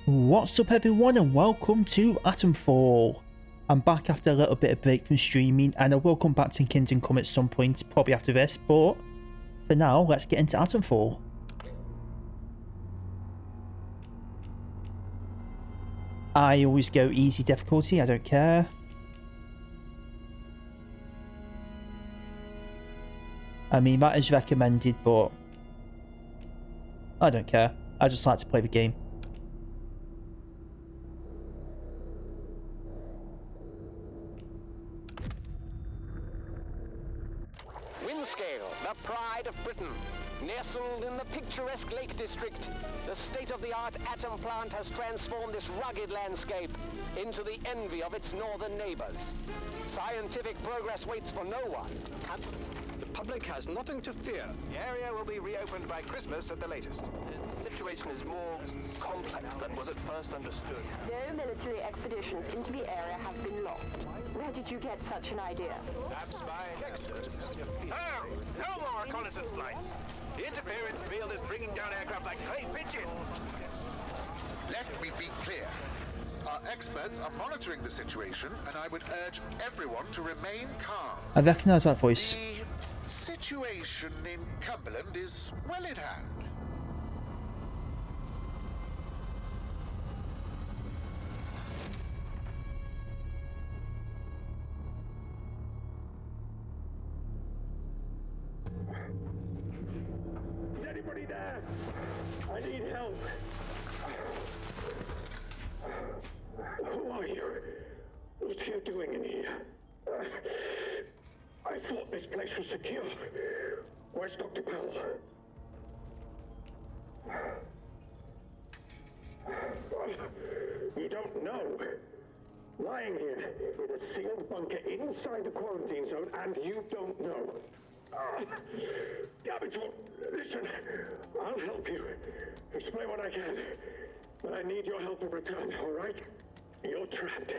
What's up everyone and welcome to Atomfall. I'm back after a little bit of break from streaming and I will come back to Kingdom Come at some point, probably after this, but for now let's get into Atomfall. I always go easy difficulty, I don't care. I mean that is recommended, but I don't care. I just like to play the game. The pride of Britain. Nestled in the picturesque Lake District, the state-of-the-art atom plant has transformed this rugged landscape into the envy of its northern neighbors. Scientific progress waits for no one, and the public has nothing to fear. The area will be reopened by Christmas at the latest. The situation is more complex than was at first understood. No military expeditions into the area have been lost. Where did you get such an idea? Perhaps by experts. Oh, no more reconnaissance flights. The interference field is bringing down aircraft like clay pigeons. Let me be clear. Our experts are monitoring the situation, and I would urge everyone to remain calm. I recognise that voice. The situation in Cumberland is well in hand. Is anybody there? I need help. Who are you? What are you doing in here? I thought this place was secure. Where's Dr. Powell? You don't know. Lying here in a sealed bunker inside the quarantine zone, and you don't know. Damn it, listen, I'll help you. Explain what I can. But I need your help in return, all right? You're trapped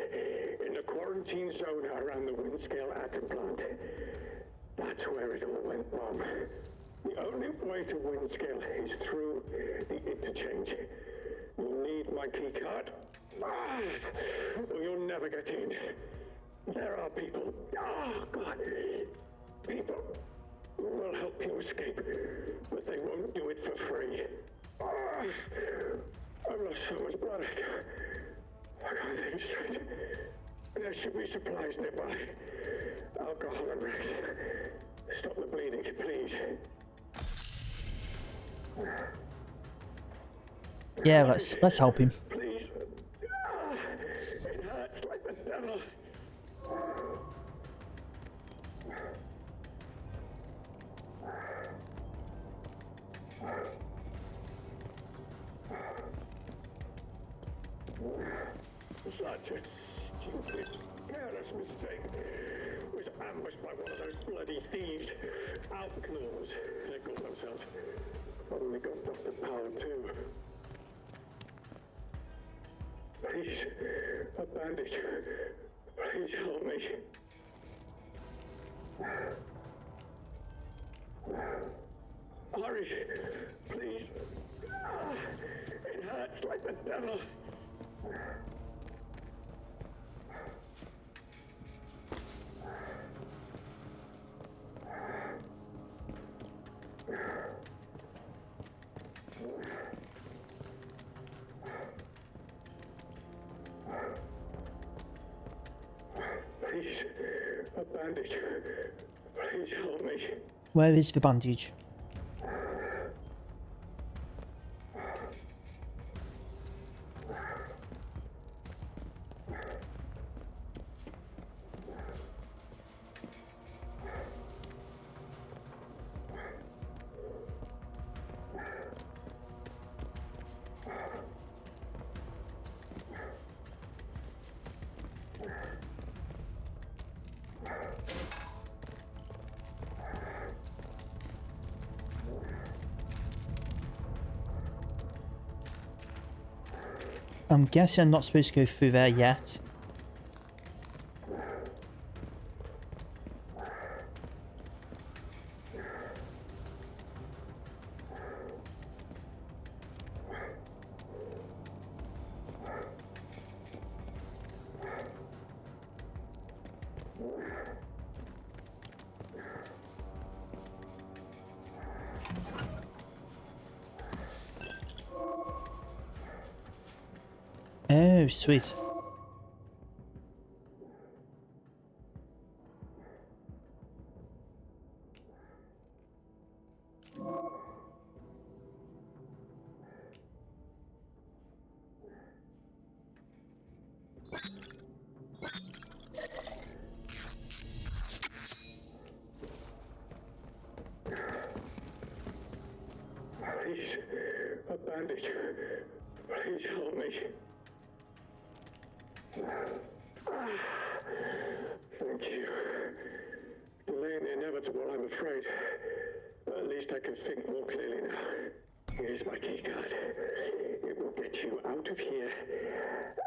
in the quarantine zone around the Windscale atom plant. That's where it all went wrong. The only way to Windscale is through the interchange. You'll need my key card. Or you'll never get in. There are people. Oh, God. People who will help you escape, but they won't do it for free. I've lost so much blood. I can't think straight. There should be supplies nearby. Alcohol and rest. Stop the bleeding, please. Yeah, let's help him. Please. It hurts like the devil. Such a stupid, careless mistake. Was ambushed by one of those bloody thieves. Outlaws, they call themselves. Probably got Dr. Powell too. Please, a bandage. Please help me. Hurry, please. It hurts like the devil. Please, a bandage. Please help me. Where is the bandage? I'm guessing I'm not supposed to go through there yet. Oh, sweet. Please, a bandage. Please help me. Thank you. Delaying the inevitable, I'm afraid. But at least I can think more clearly now. Here's my key card. It will get you out of here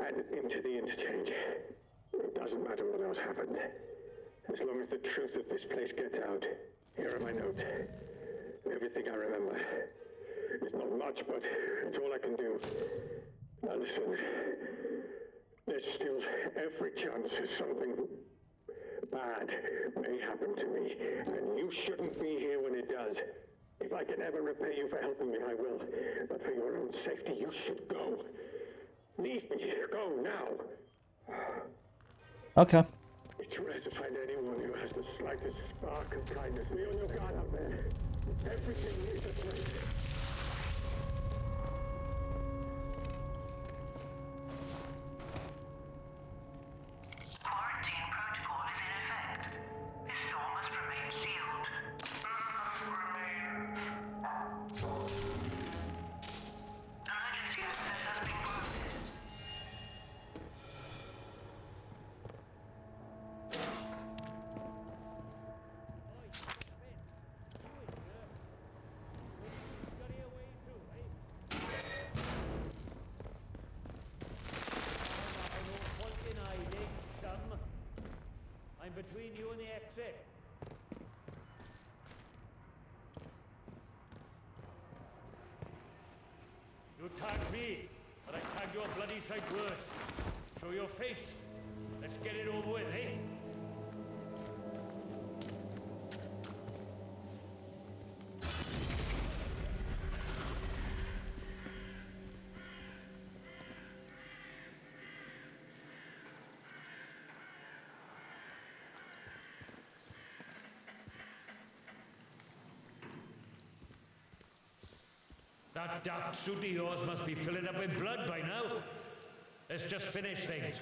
and into the interchange. It doesn't matter what else happened. As long as the truth of this place gets out. Here are my notes. Everything I remember. It's not much, but it's all I can do. Now listen. There's still every chance that something bad may happen to me, and you shouldn't be here when it does. If I can ever repay you for helping me, I will. But for your own safety, you should go. Leave me here. Go now. Okay. It's rare to find anyone who has the slightest spark of kindness. Be on your guard out there. Everything is at risk. Quarantine protocol is in effect. This door must remain sealed. Emergency access has been granted. I'm between you and the exit. You tagged me, but I tagged your bloody sight worse. Show your face. Let's get it over with, eh? That daft suit of yours must be filling up with blood by now. Let's just finish things.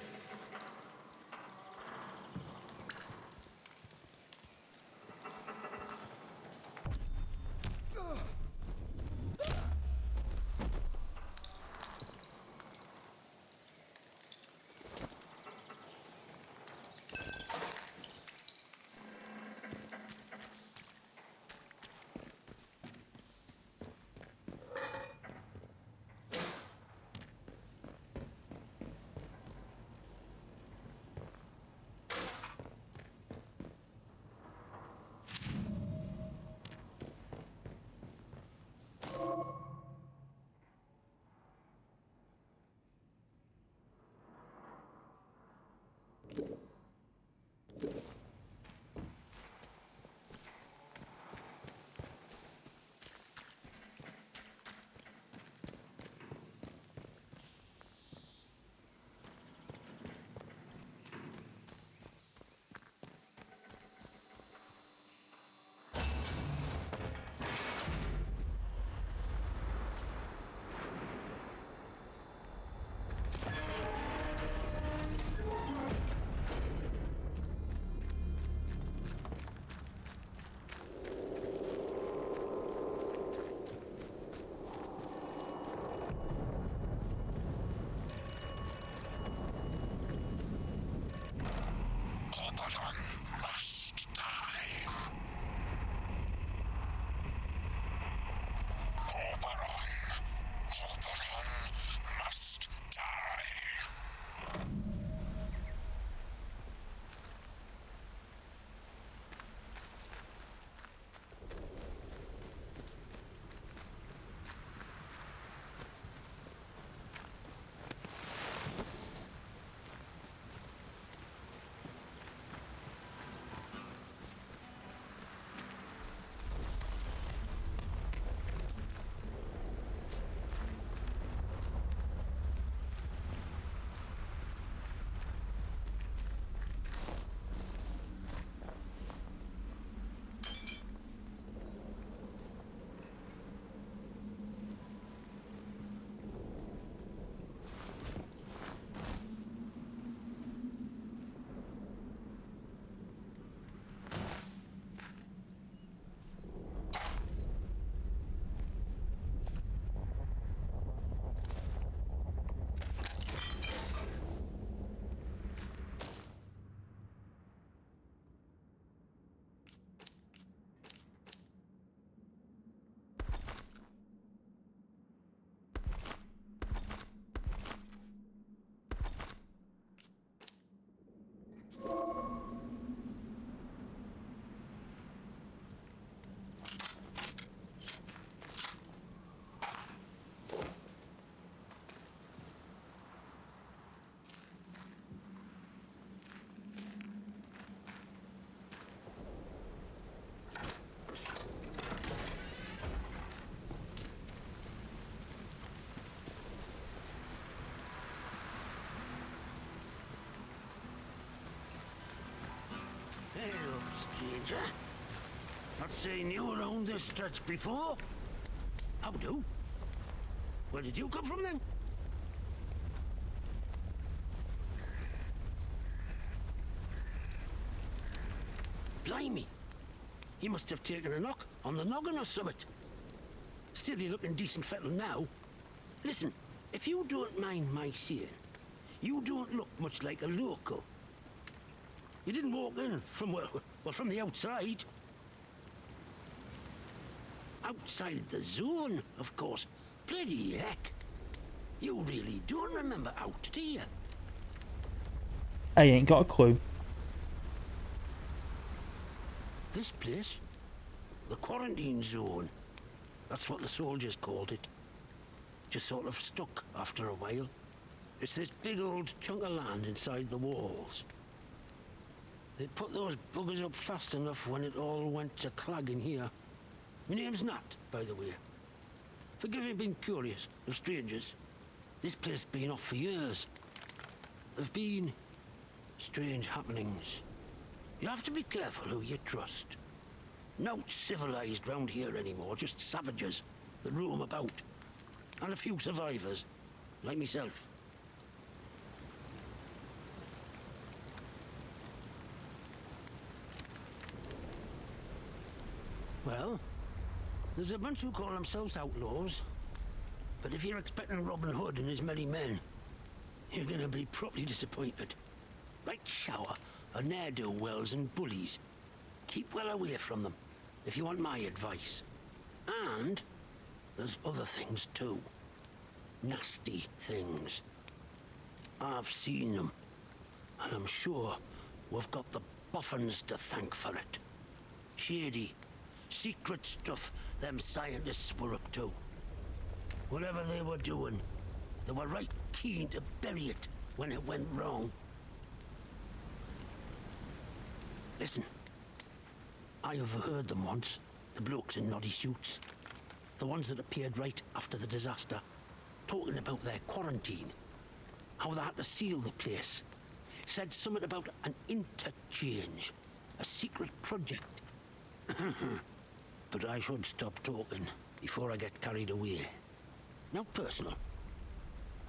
stranger. Not seen you around this stretch before. How do? Where did you come from then? Blimey! You must have taken a knock on the noggin or something. Still, you're looking decent fettle now. Listen, if you don't mind my saying, you don't look much like a local. You didn't walk in from, well, from the outside. Outside the zone, of course. Bloody heck. You really don't remember out, do you? I ain't got a clue. This place? The quarantine zone. That's what the soldiers called it. Just sort of stuck after a while. It's this big old chunk of land inside the walls. They put those buggers up fast enough when it all went to clagging here. My name's Nat, by the way. Forgive me being curious of strangers. This place has been off for years. There've been strange happenings. You have to be careful who you trust. Not civilized round here anymore, just savages that roam about. And a few survivors, like myself. Well, there's a bunch who call themselves outlaws. But if you're expecting Robin Hood and his merry men, you're gonna be properly disappointed. Right shower of ne'er-do-wells and bullies. Keep well away from them, if you want my advice. And there's other things too. Nasty things. I've seen them, and I'm sure we've got the boffins to thank for it. Shady, secret stuff them scientists were up to. Whatever they were doing, they were right keen to bury it when it went wrong. Listen, I overheard them once, the blokes in noddy suits. The ones that appeared right after the disaster, talking about their quarantine. How they had to seal the place. Said something about an interchange, a secret project. But I should stop talking before I get carried away. Now personal.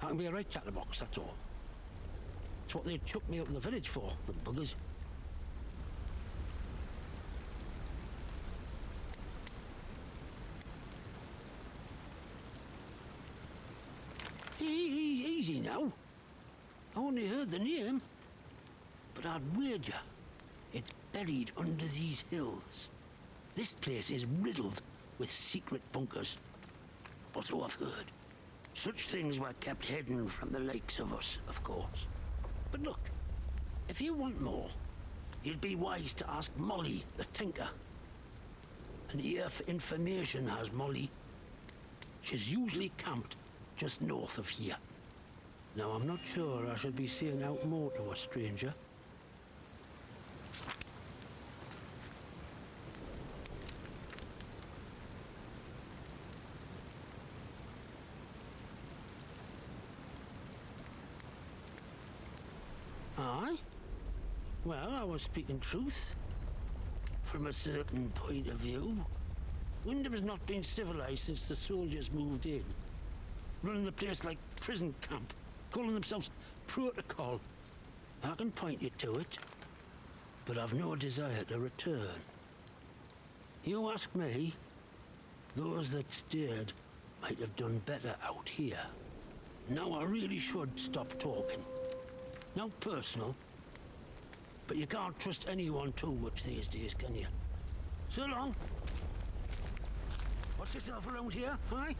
I can be a right chatterbox, that's all. It's what they chucked me out in the village for, the buggers. Easy now. I only heard the name. But I'd wager it's buried under these hills. This place is riddled with secret bunkers. Or so I've heard. Such things were kept hidden from the likes of us, of course. But look, if you want more, you'd be wise to ask Molly, the tinker. An ear for information has Molly. She's usually camped just north of here. Now, I'm not sure I should be saying out more to a stranger. Aye? Well, I was speaking truth. From a certain point of view. Wyndham has not been civilized since the soldiers moved in. Running the place like prison camp, calling themselves protocol. I can point you to it, but I've no desire to return. You ask me, those that stayed might have done better out here. Now I really should stop talking. Now personal, but you can't trust anyone too much these days, can you? So long. Watch yourself around here, aye?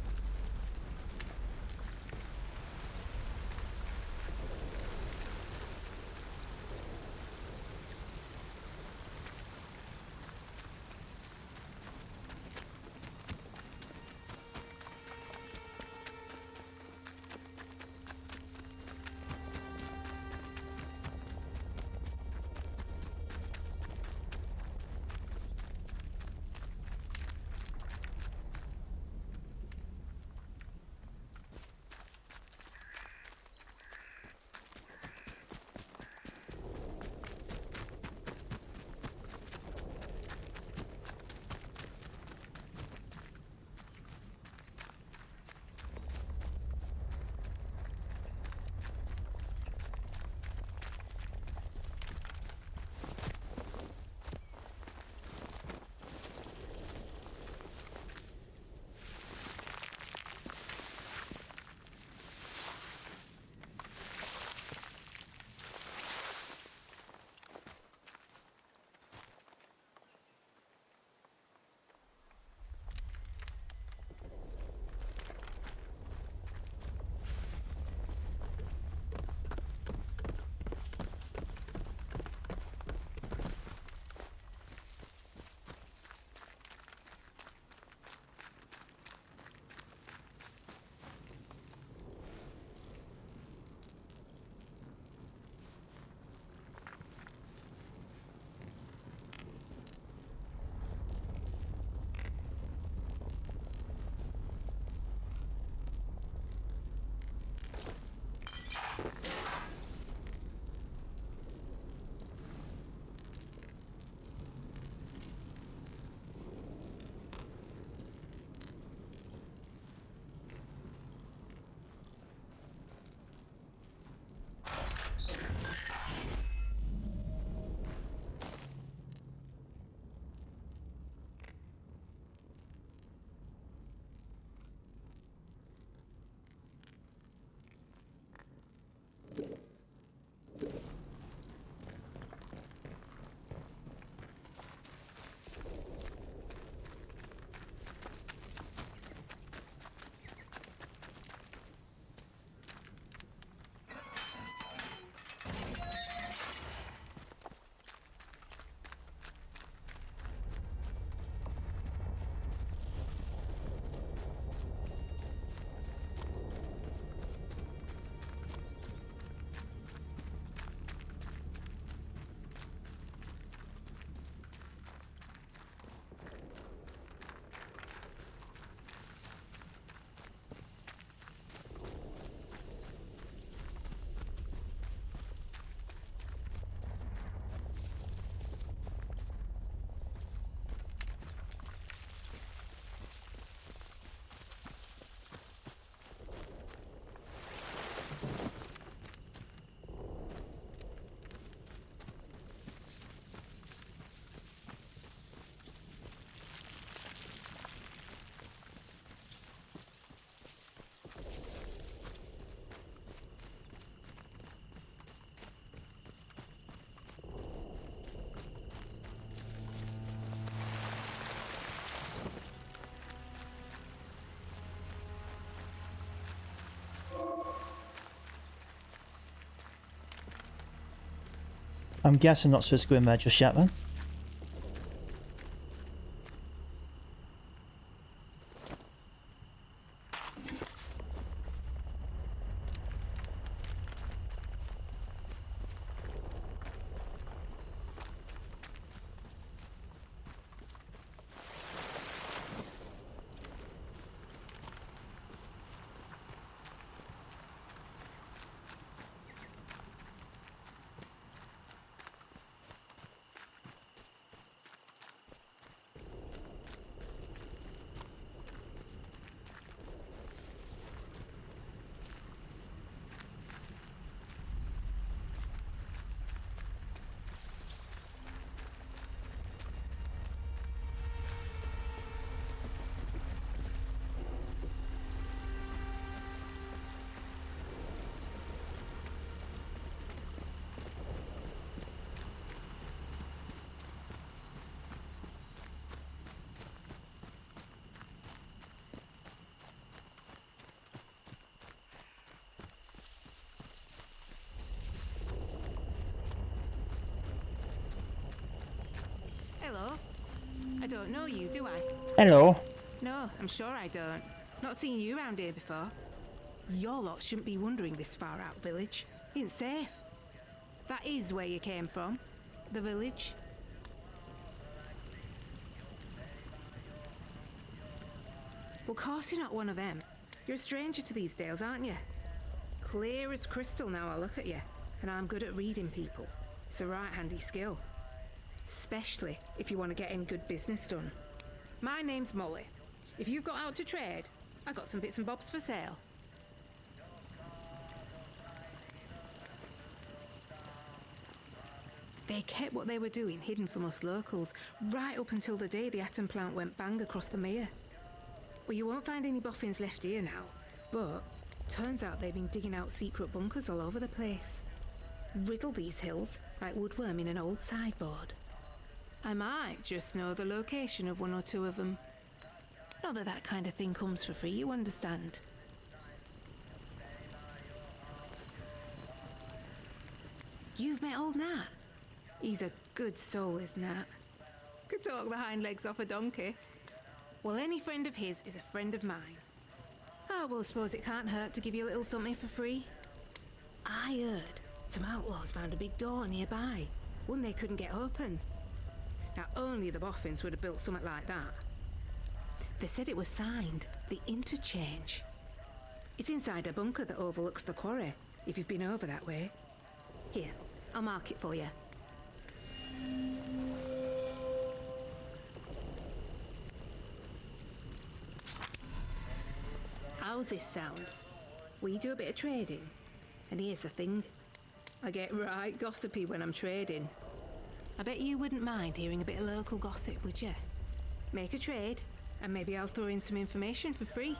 I'm guessing not supposed to go in there just yet then. Hello. I don't know you, do I? Hello. No, I'm sure I don't. Not seen you around here before. Your lot shouldn't be wandering this far out village. It's safe. That is where you came from. The village. Well, course you're not one of them. You're a stranger to these dales, aren't you? Clear as crystal now I look at you. And I'm good at reading people. It's a right handy skill. Especially if you want to get any good business done. My name's Molly. If you've got out to trade, I've got some bits and bobs for sale. They kept what they were doing hidden from us locals, right up until the day the atom plant went bang across the mere. Well, you won't find any boffins left here now, but turns out they've been digging out secret bunkers all over the place. Riddle these hills like woodworm in an old sideboard. I might just know the location of one or two of them. Not that that kind of thing comes for free, you understand. You've met old Nat? He's a good soul, is Nat. Could talk the hind legs off a donkey. Well, any friend of his is a friend of mine. Oh, well, I suppose it can't hurt to give you a little something for free. I heard some outlaws found a big door nearby, one they couldn't get open. Now, only the boffins would have built something like that. They said it was signed, the Interchange. It's inside a bunker that overlooks the quarry, if you've been over that way. Here, I'll mark it for you. How's this sound? We do a bit of trading. And here's the thing. I get right gossipy when I'm trading. I bet you wouldn't mind hearing a bit of local gossip, would you? Make a trade, and maybe I'll throw in some information for free.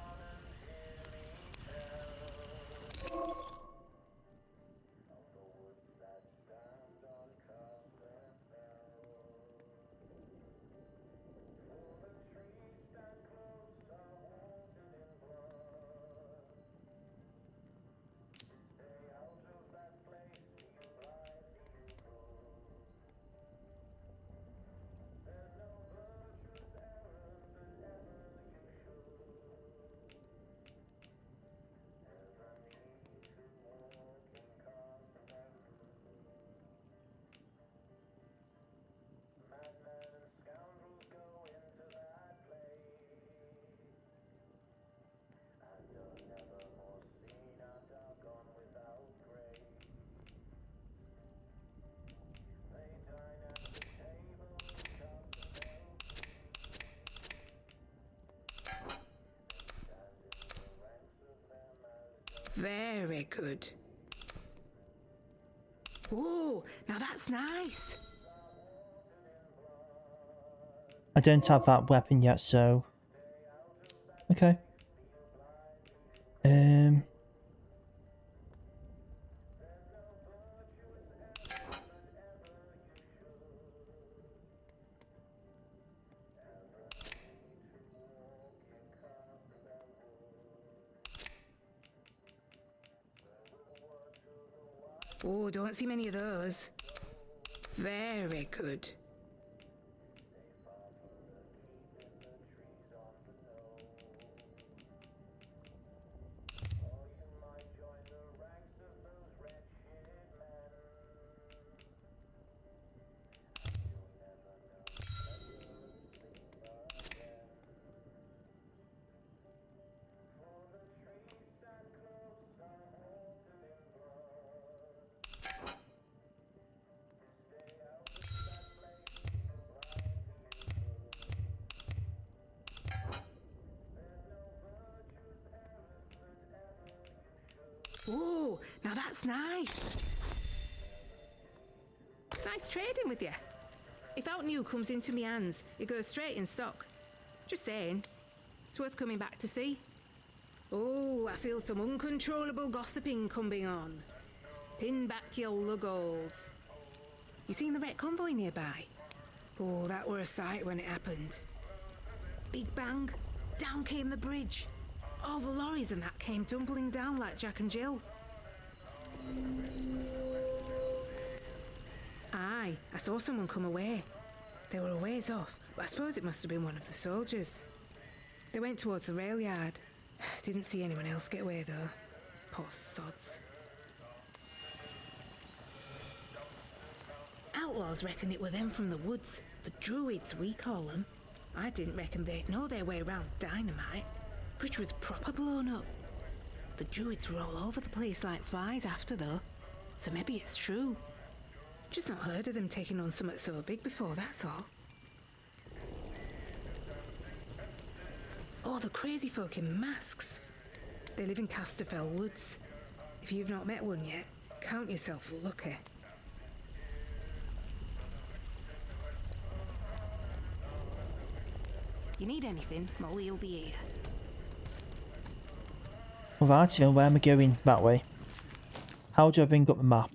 Very good. Whoa, now that's nice. I don't have that weapon yet, so... Okay. Oh, don't see many of those. Very good. Oh, now that's nice. Nice trading with you. If out new comes into me hands, it goes straight in stock. Just saying. It's worth coming back to see. Oh, I feel some uncontrollable gossiping coming on. Pin back your luggles. You seen the wreck convoy nearby? Oh, that were a sight when it happened. Big bang, down came the bridge. All the lorries and that came tumbling down like Jack and Jill. Aye, I saw someone come away. They were a ways off, but I suppose it must have been one of the soldiers. They went towards the rail yard. Didn't see anyone else get away though. Poor sods. Outlaws reckon it were them from the woods. The druids, we call them. I didn't reckon they'd know their way around dynamite. Bridge was proper blown up. The druids were all over the place like flies after though, so maybe it's true. Just not heard of them taking on something so big before, that's all. Oh, the crazy folk in masks. They live in Casterfell Woods. If you've not met one yet, count yourself lucky. You need anything, Molly will be here. Alright, so where am I going? That way. How do I bring up the map?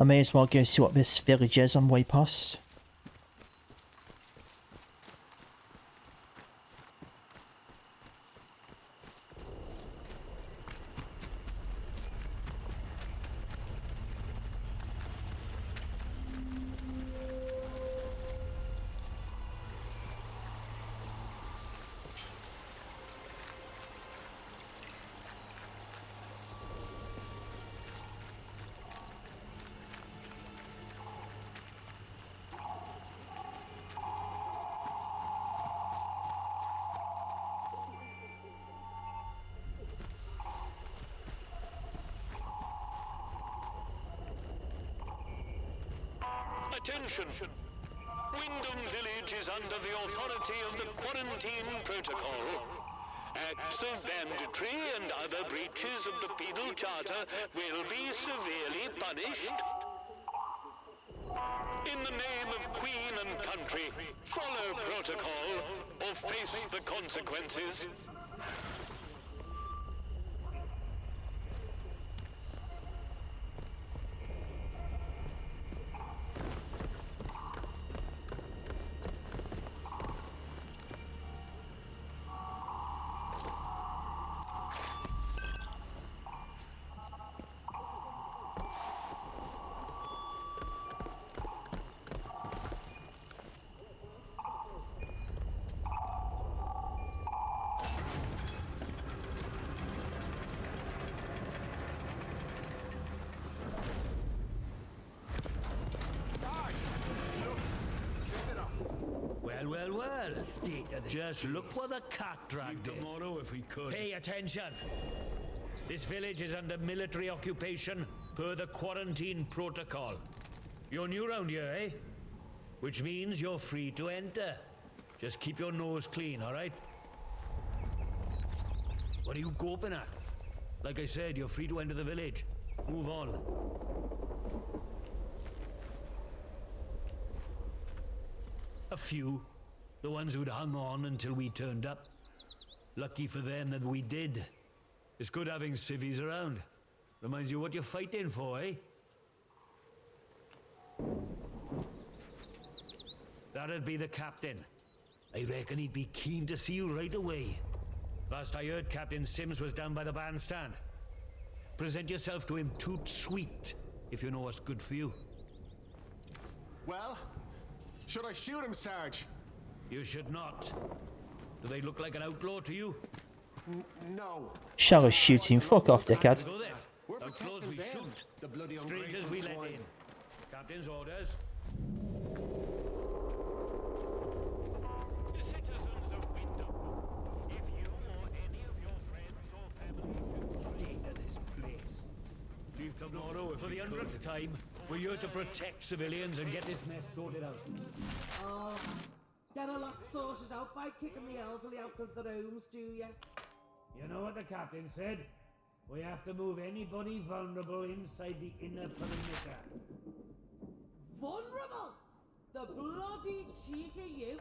I may as well go see what this village is on the way past. Attention! Wyndham Village is under the authority of the Quarantine Protocol. Acts of banditry and other breaches of the Penal Charter will be severely punished. In the name of Queen and country, follow protocol or face the consequences. Well, just look what the cat dragged in. Tomorrow if we could. Pay attention. This village is under military occupation per the Quarantine Protocol. You're new round here, eh? Which means you're free to enter. Just keep your nose clean, all right? What are you gawping at? Like I said, you're free to enter the village. Move on. A few. The ones who'd hung on until we turned up. Lucky for them that we did. It's good having civvies around. Reminds you what you're fighting for, eh? That'd be the captain. I reckon he'd be keen to see you right away. Last I heard, Captain Sims was down by the bandstand. Present yourself to him toot sweet, if you know what's good for you. Well, should I shoot him, Sarge? You should not. Do they look like an outlaw to you? No. Shallow shooting. Fuck off, dickhead. Go then. Outlaws we shoot. The bloody Strangers we let in. Captain's orders. Citizens of Wyndham, if you or any of your friends or family should Stay to this place. Leave tomorrow for the 100th time. We're here to protect civilians and get this mess sorted out. Oh, get a lot sorted out by kicking the elderly out of the rooms, do you? You know what the captain said? We have to move anybody vulnerable inside the inner perimeter. Vulnerable? The bloody cheek of you!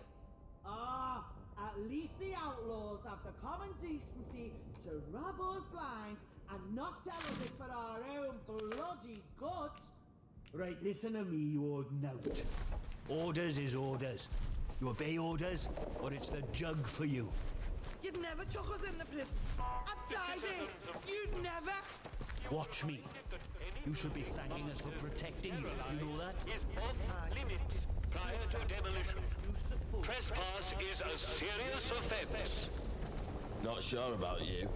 Ah, at least the outlaws have the common decency to rub us blind and not tell us it for our own bloody good. Right, listen to me, you old knout. Orders is orders. You obey orders, or it's the jug for you. You'd never took us in the prison. I'd died here. You'd never. Watch me. You should be thanking us for protecting you. You know that? is off limits prior to demolition. Trespass is a serious offense. Not sure about you.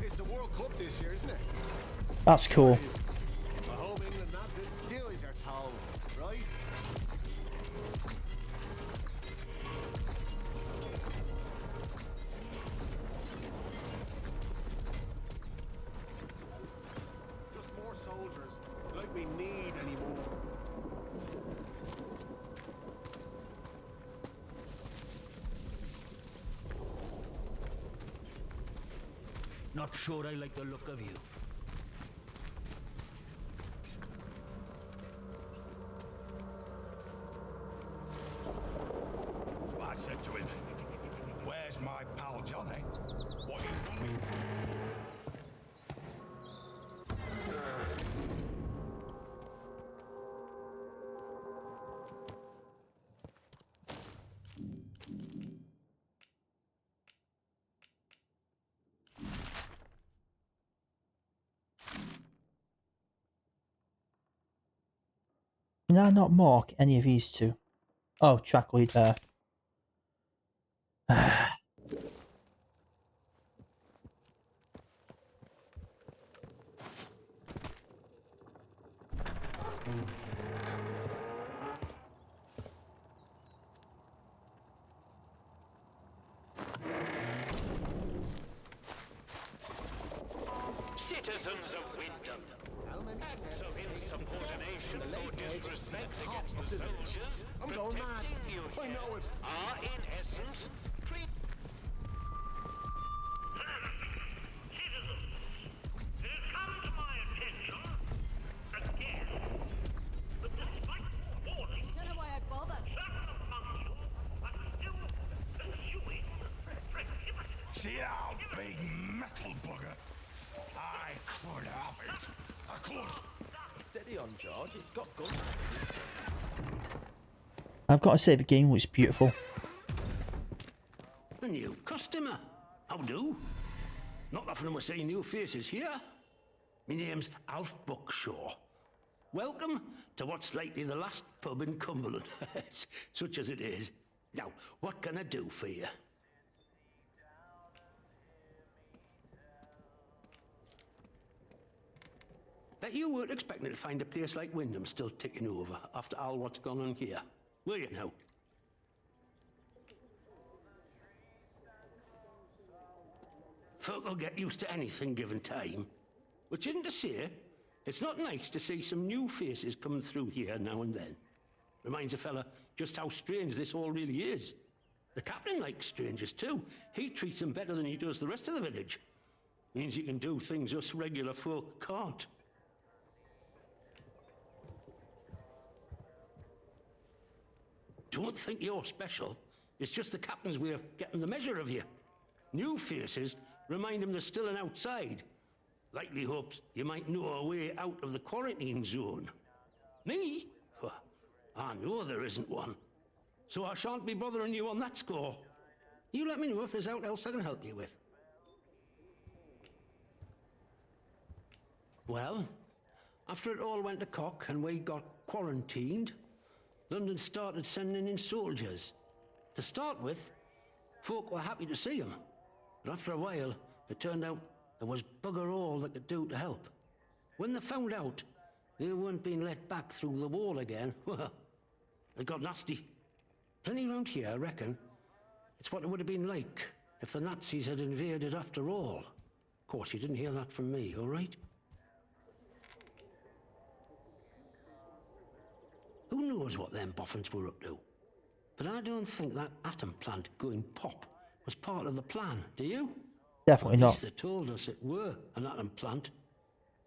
It's the World Cup this year, isn't it? That's cool. I hope England nabbed it. Do as you're told, right? Just more soldiers, like we need anymore. Not sure I like the look of you. So I said to him, "Where's my pal Johnny? What you doing?" Can I not mark any of these two? Oh, track lead there. Citizens of Wyndham, acts of insubordination or disrespect against the soldiers I'm going mad. protecting you I here know it. are in essence Citizens, it has come to my attention again that despite warning, Don't know why I bother. certain among you are still pursuing activity. See that big metal bugger? I could have it. I could. Steady on, George. It's got guns. I've got to say the game looks beautiful. A new customer. How do? Not often we're seeing new faces here. My name's Alf Buckshaw. Welcome to what's likely the last pub in Cumberland, such as it is. Now, what can I do for you? Bet you weren't expecting to find a place like Wyndham still ticking over after all what's gone on here, were you now? Folk will get used to anything given time. Which isn't to say, it's not nice to see some new faces coming through here now and then. Reminds a fella just how strange this all really is. The captain likes strangers too. He treats them better than he does the rest of the village. Means he can do things us regular folk can't. Don't think you're special. It's just the captain's way of getting the measure of you. New faces remind him there's still an outside. Likely hopes you might know a way out of the quarantine zone. Me? Well, I know there isn't one. So I shan't be bothering you on that score. You let me know if there's aught else I can help you with. Well, after it all went to cock and we got quarantined, London started sending in soldiers. To start with, folk were happy to see them. But after a while, it turned out there was bugger all they could do to help. When they found out they weren't being let back through the wall again, well, it got nasty. Plenty round here, I reckon. It's what it would have been like if the Nazis had invaded after all. Of course, you didn't hear that from me, all right? Who knows what them boffins were up to? But I don't think that atom plant going pop was part of the plan, do you? Definitely At not. least they told us it were an atom plant.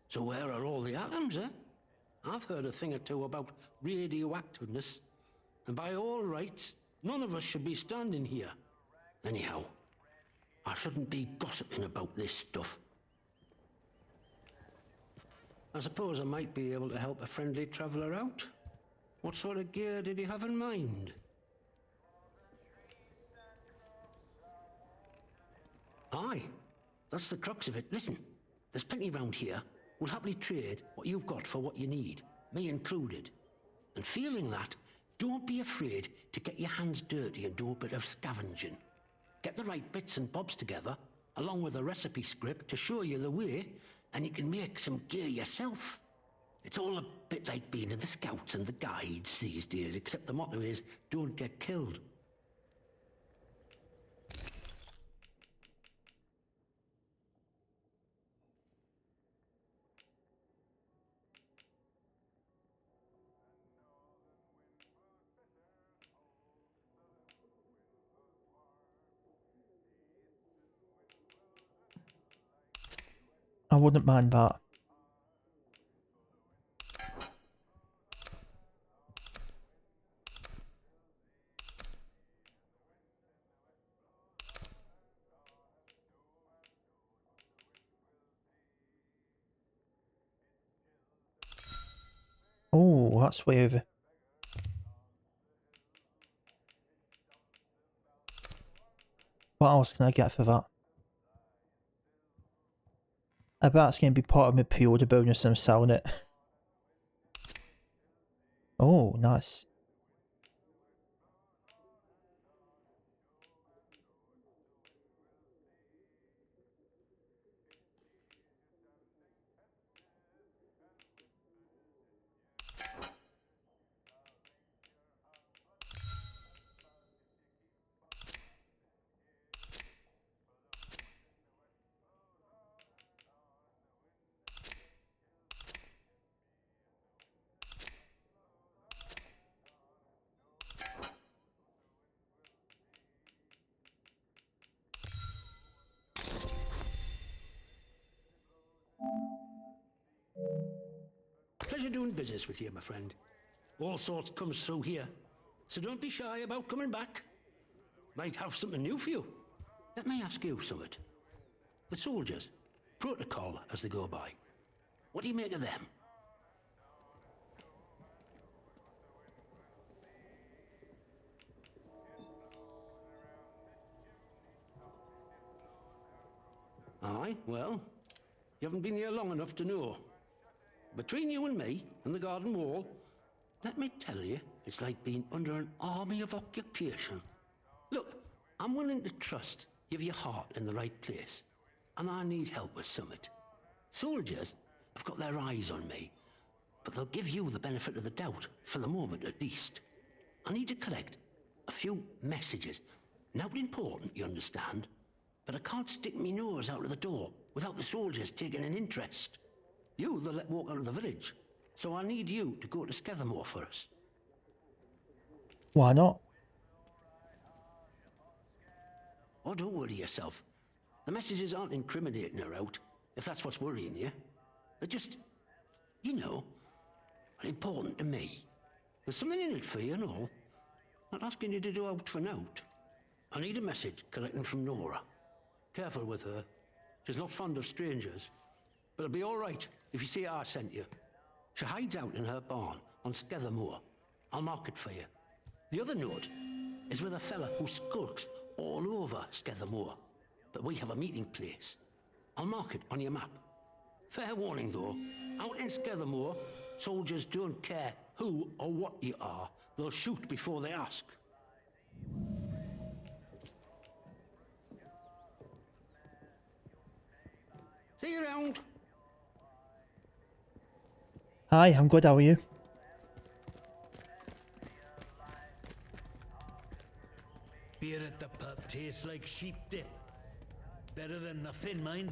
So where are all the atoms, eh? I've heard a thing or two about radioactiveness, and by all rights, none of us should be standing here. Anyhow, I shouldn't be gossiping about this stuff. I suppose I might be able to help a friendly traveller out. What sort of gear did you have in mind? Aye, that's the crux of it. Listen, there's plenty round here. We'll happily trade what you've got for what you need, me included. And feeling that, don't be afraid to get your hands dirty and do a bit of scavenging. Get the right bits and bobs together, along with a recipe script to show you the way, and you can make some gear yourself. It's all a bit like being in the Scouts and the Guides these days, except the motto is, don't get killed. I wouldn't mind that. Oh, that's way over. What else can I get for that? I bet it's going to be part of my pre-order bonus and I'm selling it. Oh, nice. Pleasure doing business with you, my friend. All sorts comes through here, so don't be shy about coming back. Might have something new for you. Let me ask you something. The soldiers, protocol as they go by. What do you make of them? Aye, well, you haven't been here long enough to know. Between you and me and the garden wall, let me tell you, it's like being under an army of occupation. Look, I'm willing to trust you've your heart in the right place, and I need help with summit. Soldiers have got their eyes on me, but they'll give you the benefit of the doubt, for the moment at least. I need to collect a few messages. Not important, you understand, but I can't stick me nose out of the door without the soldiers taking an interest. You, they'll let walk out of the village, so I need you to go to Skethermore for us. Why not? Oh, don't worry yourself. The messages aren't incriminating her out, if that's what's worrying you. They're just, you know, important to me. There's something in it for you and all. Not asking you to do out for nout. I need a message collecting from Nora. Careful with her. She's not fond of strangers. But it'll be all right if you see I sent you. She hides out in her barn on Skethermoor. I'll mark it for you. The other note is with a fella who skulks all over Skethermoor. But we have a meeting place. I'll mark it on your map. Fair warning, though. Out in Skethermoor, soldiers don't care who or what you are. They'll shoot before they ask. See you around. Hi, I'm good, how are you? Beer at the pub tastes like sheep dip. Better than nothing, mind.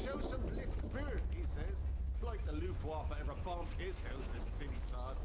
Show some blitz spirit, he says. Like the Luftwaffe ever bombed his house, this silly sod.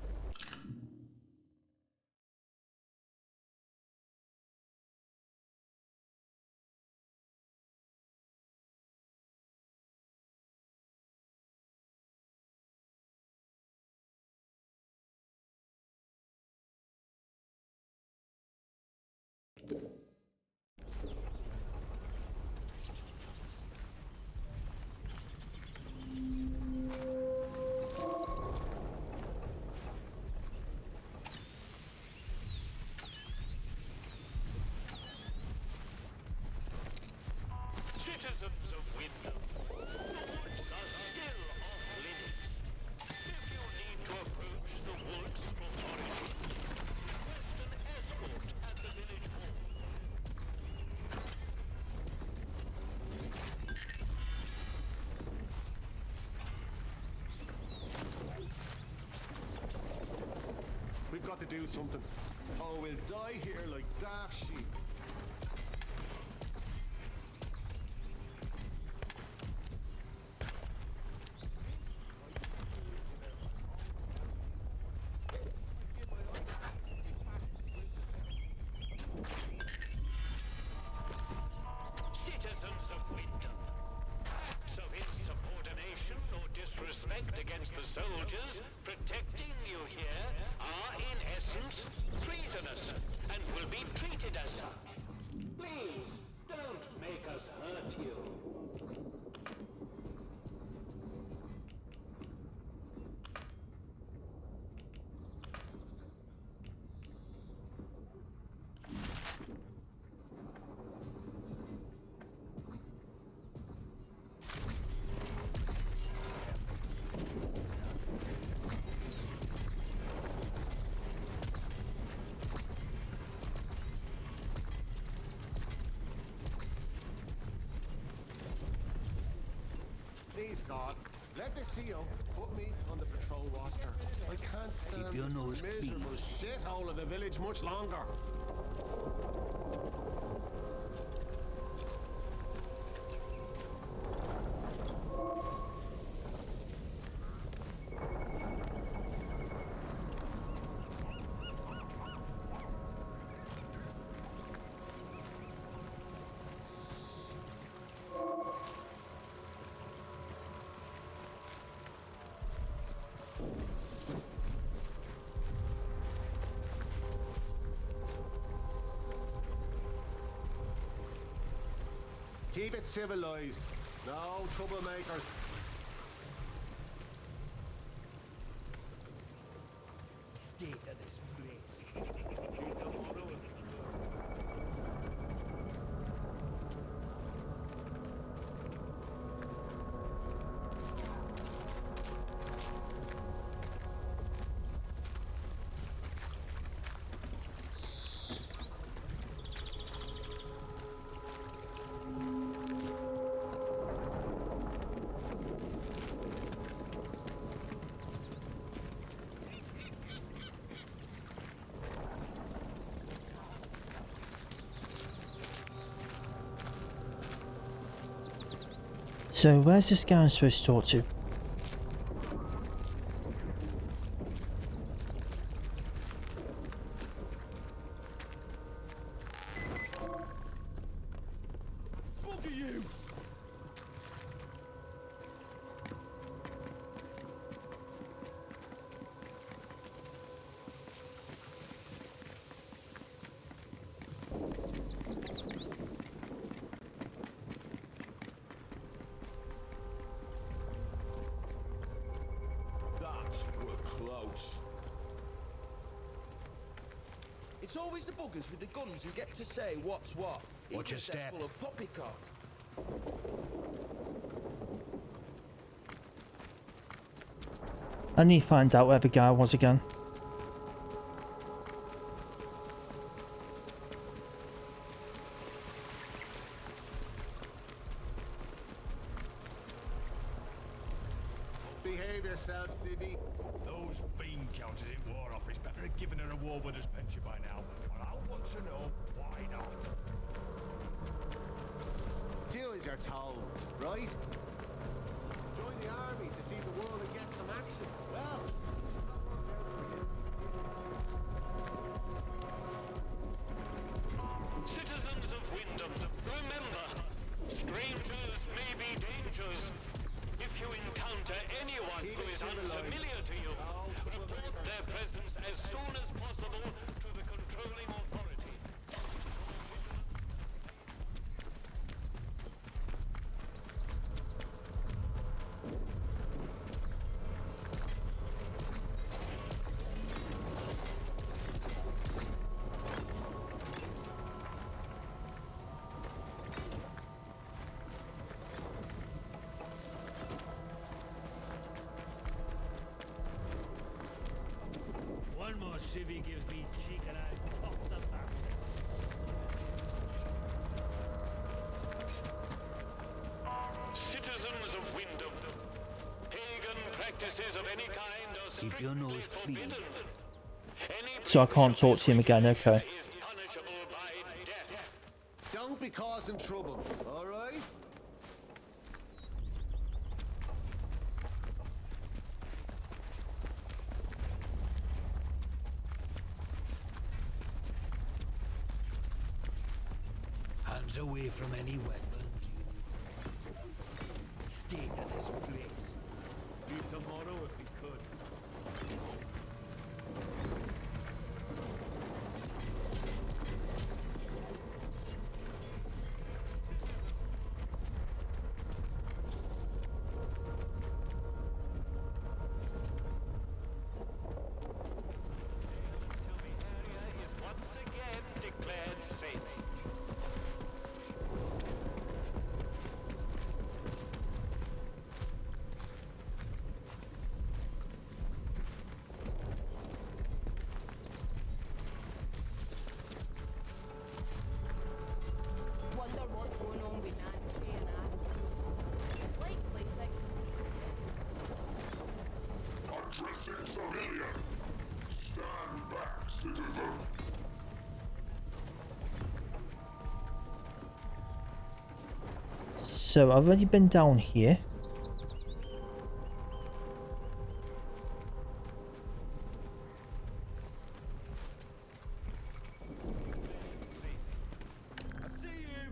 Citizens of Wyndham, the woods are still off limits. If you need to approach the woods for foraging, request an escort at the village hall. We've got to do something. Oh, we'll die here like daft sheep. Citizens of Wyndham, acts of insubordination or disrespect against the soldiers protecting you here are in essence treasonous and will be treated as such. Please, don't make us hurt you. Please, God, let the CO put me on the patrol roster. I can't stand Keep your this nose miserable shithole of the village much longer. Keep it civilized. No troublemakers. State of this place. So where's this guy I'm supposed to talk to? Bugger you! Close. It's always the buggers with the guns who get to say what's what. Watch your even if they're step. Full of poppycock. I need to find out where the guy was again. Behave yourself, Sydney. Those bean counters at War Office better have given her a war winner's pension by now. But I want to know why not. Do as you're told, right? Join the army to see the world and get some action. Well, Citizens of Wyndham, remember, strangers may be dangers. If you encounter anyone who is unfamiliar to you, report their presence as soon as possible to the controlling authority. One more civvy gives me cheek and I pop the back. Citizens of Wyndham, pagan practices of any kind are Keep your strictly nose clean. forbidden. So I can't talk to him again, okay. Is punishable by death. don't be causing trouble, all right? Hands away from any weapons. Stay to this place. Leave tomorrow if we could. Once again declared safe. Wonder what's going on with Nancy and Aspen. Likely things. Addressing civilian. Stand back, citizen. So I've already been down here. I see you.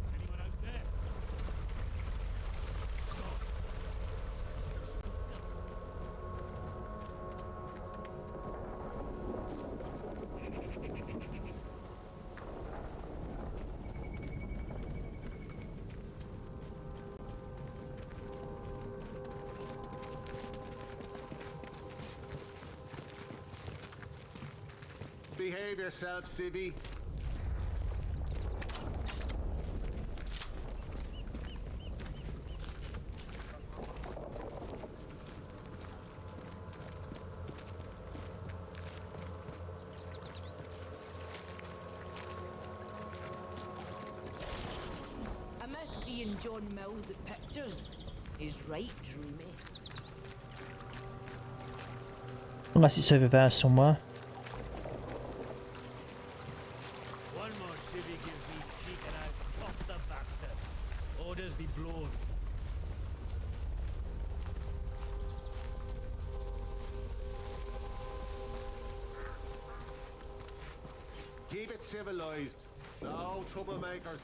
Is anyone out there? behave yourself, civvy. I miss seeing John Mills at pictures. He's right dreamy. Unless it's over there somewhere. One more civvy gives me cheek and I'll pop the bastard. Orders be blown. Keep it civilized. No troublemakers.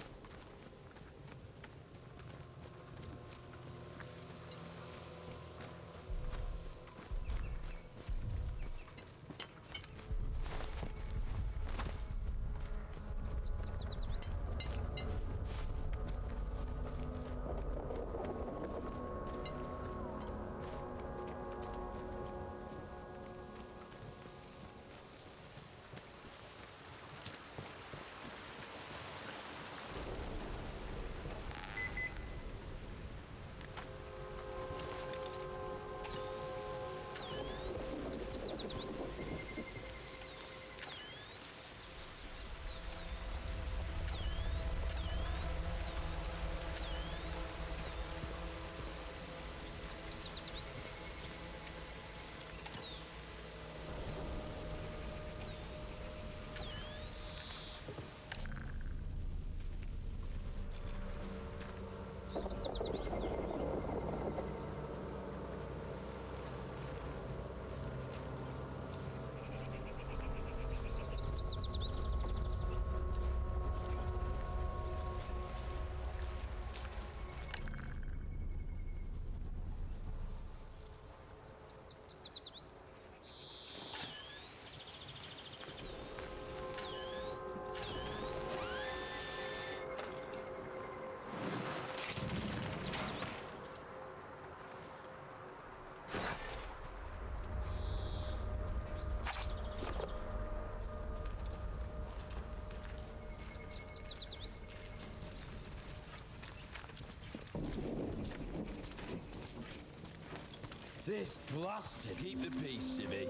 This blasted. Keep the peace, civvy.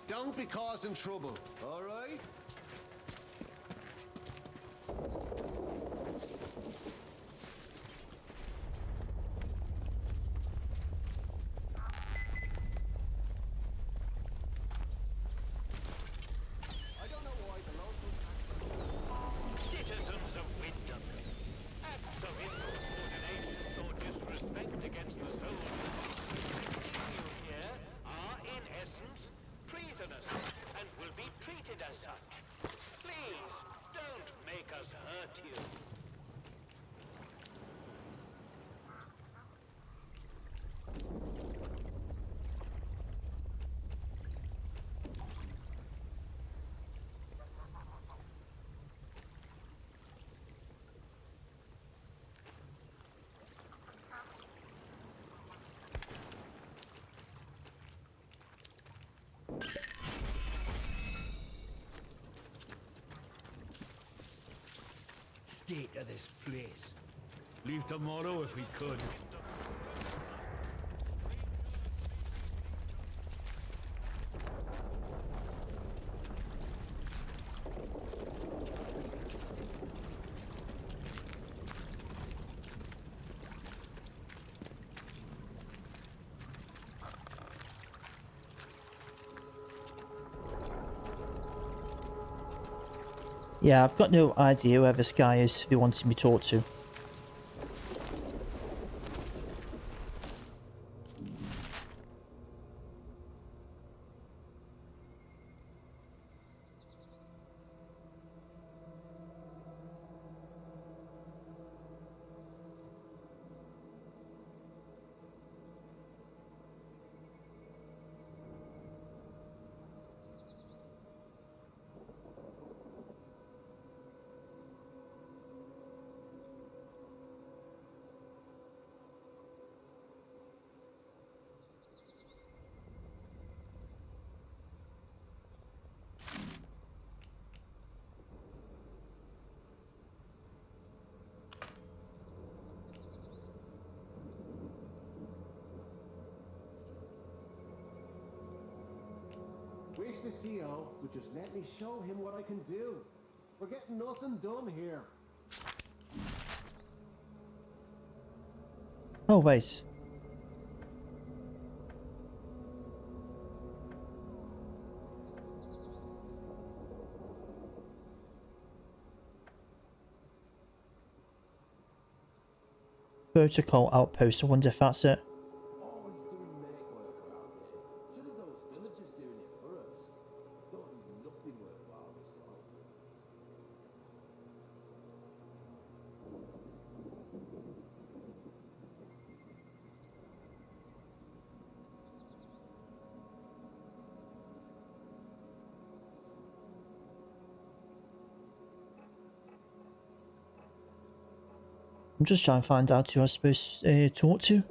Don't be causing trouble, all right? Citizens of Wyndham, acts of insubordination or disrespect against the soldiers you here are, in essence, treasonous and will be treated as such. Please, don't make us hurt you. State of this place. Leave tomorrow if we could. Yeah, I've got no idea where this guy is who wanted me to talk to. wish the CEO would just let me show him what I can do. We're getting nothing done here. Oh, wait. Protocol outpost. I wonder if that's it. Always doing make work around here. Should have those villagers doing it for us. Don't do nothing worthwhile this long. I'm just trying to find out who I'm supposed to talk to.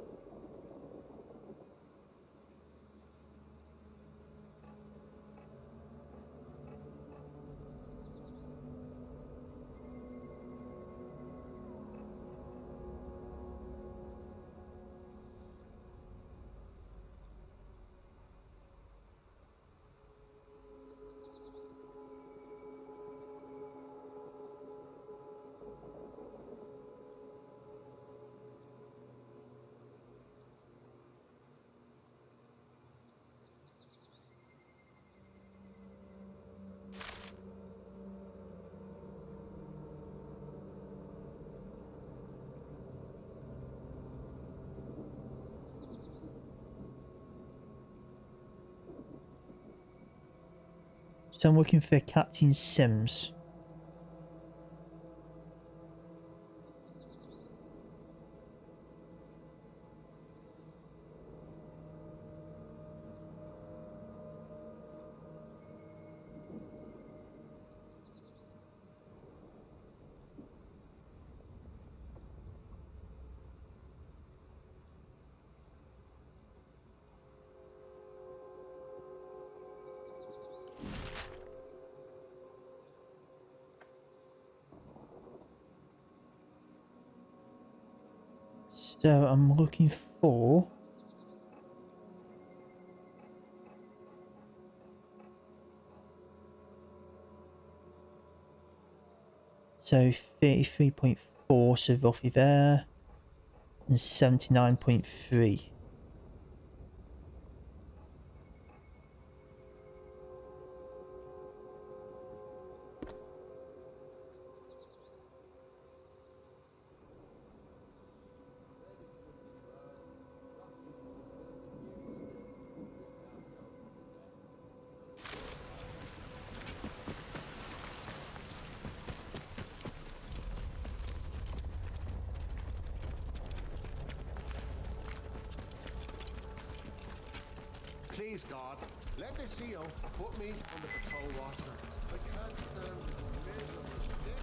So I'm looking for Captain Sims. So I'm looking for... So 33.4, so roughly there. And 79.3. Please, God, let the CEO put me on the patrol roster. I can't stand this miserable shit.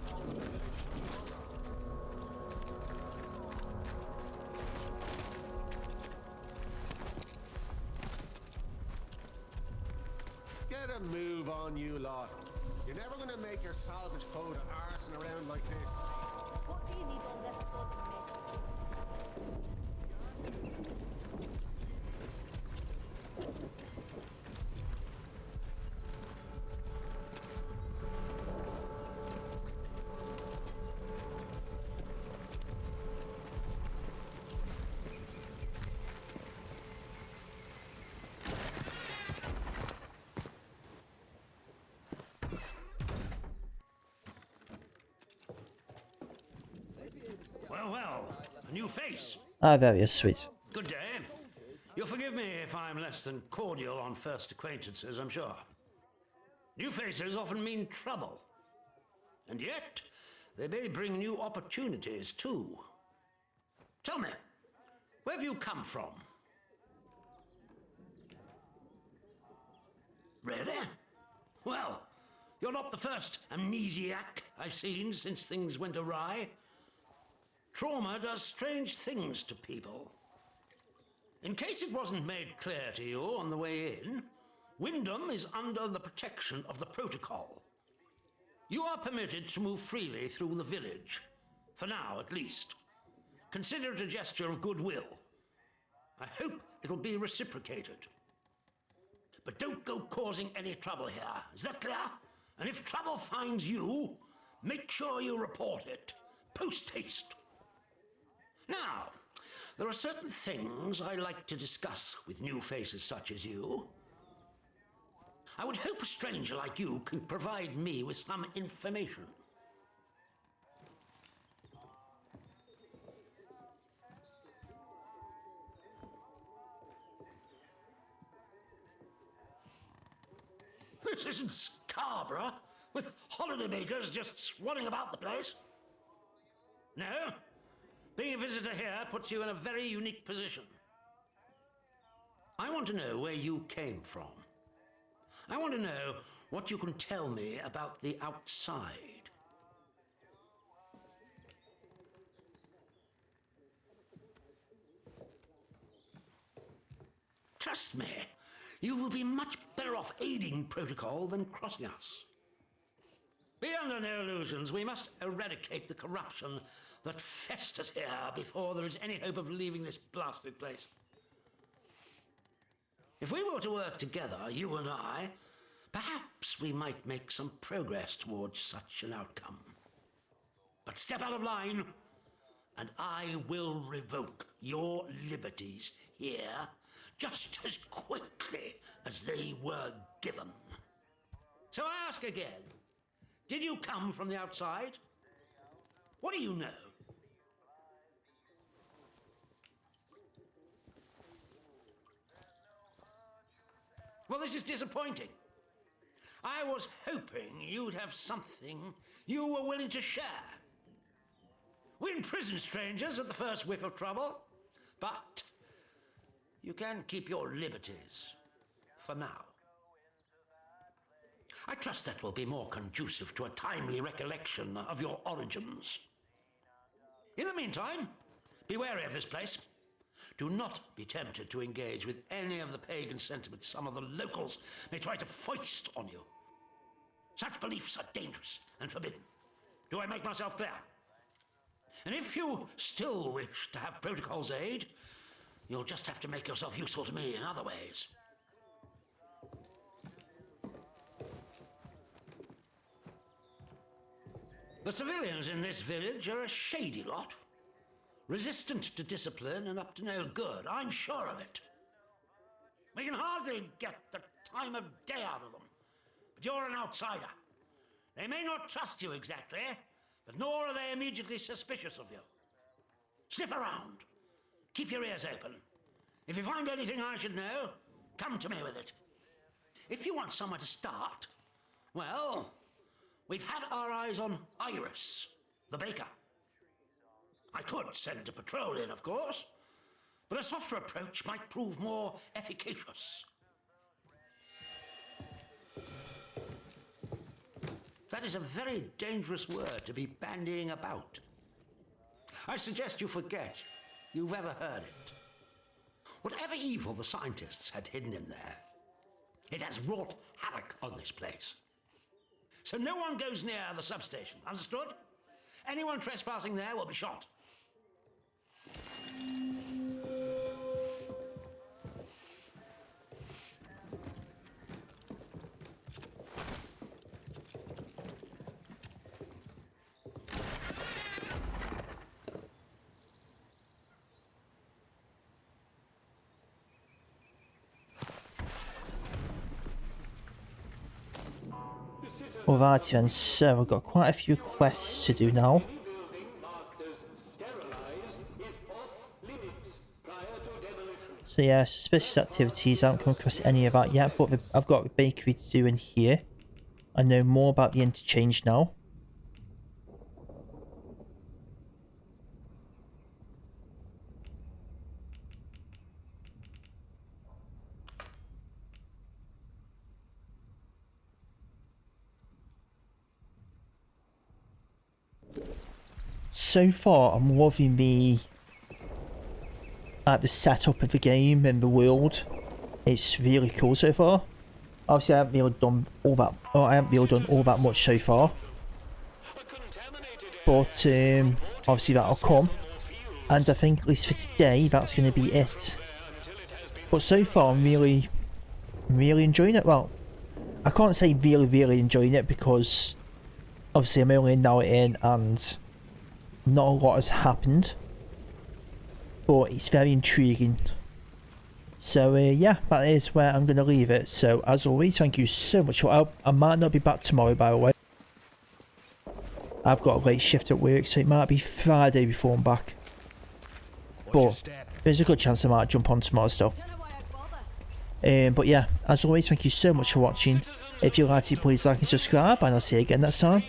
Get a move on, you lot. You're never going to make your salvage quota arsing around like this. What do you need all this sort of metal? Well, a new face. Ah, very sweet. Good day. You'll forgive me if I'm less than cordial on first acquaintances, I'm sure. New faces often mean trouble. And yet, they may bring new opportunities, too. Tell me, where have you come from? Really? Well, you're not the first amnesiac I've seen since things went awry. Trauma does strange things to people. In case it wasn't made clear to you on the way in, Wyndham is under the protection of the protocol. You are permitted to move freely through the village. For now, at least. Consider it a gesture of goodwill. I hope it'll be reciprocated. but don't go causing any trouble here. Is that clear? And if trouble finds you, make sure you report it. Post haste. Now, there are certain things I like to discuss with new faces such as you. I would hope a stranger like you can provide me with some information. This isn't Scarborough, with holidaymakers just swanning about the place. No, being a visitor here puts you in a very unique position. I want to know where you came from. I want to know what you can tell me about the outside. Trust me, you will be much better off aiding protocol than crossing us. Be under no illusions. We must eradicate the corruption that festers here before there is any hope of leaving this blasted place. If we were to work together, you and I, perhaps we might make some progress towards such an outcome. But step out of line, and I will revoke your liberties here just as quickly as they were given. So I ask again, did you come from the outside? What do you know? Well, this is disappointing. I was hoping you'd have something you were willing to share. We imprison strangers at the first whiff of trouble, but you can keep your liberties for now. I trust that will be more conducive to a timely recollection of your origins. In the meantime, be wary of this place. Do not be tempted to engage with any of the pagan sentiments some of the locals may try to foist on you. Such beliefs are dangerous and forbidden. Do I make myself clear? And if you still wish to have protocol's aid, you'll just have to make yourself useful to me in other ways. The civilians in this village are a shady lot. Resistant to discipline and up to no good, I'm sure of it. We can hardly get the time of day out of them. But you're an outsider. They may not trust you exactly, but nor are they immediately suspicious of you. Sniff around. Keep your ears open. If you find anything I should know, come to me with it. If you want somewhere to start, well, we've had our eyes on Iris, the baker. I could send a patrol in, of course, but a softer approach might prove more efficacious. That is a very dangerous word to be bandying about. I suggest you forget you've ever heard it. Whatever evil the scientists had hidden in there, it has wrought havoc on this place. So no one goes near the substation, understood? Anyone trespassing there will be shot. Alright then, so I've got quite a few quests to do now. So yeah, suspicious activities, I haven't come across any of that yet, but I've got a bakery to do in here. I know more about the interchange now. So far, I'm loving the setup of the game and the world. It's really cool so far. Obviously, I haven't really done all that. Oh, I haven't really done all that much so far. But obviously that'll come, and I think at least for today, that's going to be it. But so far, I'm really I'm really enjoying it. Well, I can't say really enjoying it because obviously I'm only now in and not a lot has happened, but it's very intriguing. So yeah, that is where I'm going to leave it. So as always, thank you so much. I might not be back tomorrow, by the way. I've got a late shift at work, so it might be Friday before I'm back. But there's a good chance I might jump on tomorrow still. But yeah, as always, thank you so much for watching. If you liked it, please like and subscribe, and I'll see you again next time.